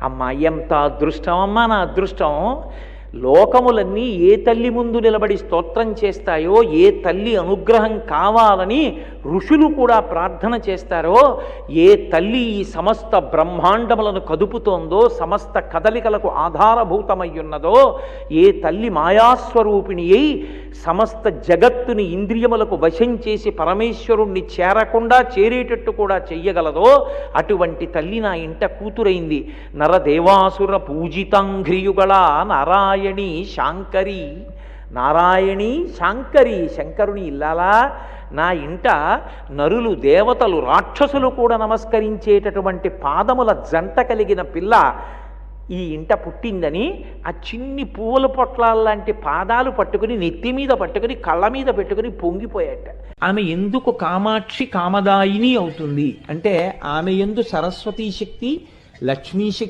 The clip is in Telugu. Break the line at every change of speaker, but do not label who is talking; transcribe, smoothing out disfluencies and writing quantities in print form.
అమ్మ ఎంత అదృష్టం అమ్మా, నా అదృష్టం. లోకములన్నీ ఏ తల్లి ముందు నిలబడి స్తోత్రం చేస్తాయో, ఏ తల్లి అనుగ్రహం కావాలని ఋషులు కూడా ప్రార్థన చేస్తారో, ఏ తల్లి ఈ సమస్త బ్రహ్మాండములను కదుపుతోందో, సమస్త కదలికలకు ఆధారభూతమయ్యున్నదో, ఏ తల్లి మాయాస్వరూపిణి అయి సమస్త జగత్తుని ఇంద్రియములకు వశం చేసి పరమేశ్వరుణ్ణి చేరకుండా చేరేటట్టు కూడా చెయ్యగలదో, అటువంటి తల్లి నా ఇంట కూతురైంది. నరదేవాసుర పూజితాంఘ్రియుగళ నారాయణి శాంకరి. నారాయణి శాంకరి, శంకరుని ఇల్లాలా. నా ఇంట నరులు, దేవతలు, రాక్షసులు కూడా నమస్కరించేటటువంటి పాదముల జంట కలిగిన పిల్ల ఈ ఇంట పుట్టిందని ఆ చిన్ని పువ్వుల పొట్లాల్లాంటి పాదాలు పట్టుకుని నెత్తి మీద పట్టుకుని కళ్ళ మీద పెట్టుకుని పొంగిపోయాట. ఆమె ఎందుకు కామాక్షి కామదాయిని అవుతుంది అంటే, ఆమె యందు సరస్వతీ శక్తి, లక్ష్మీ శక్తి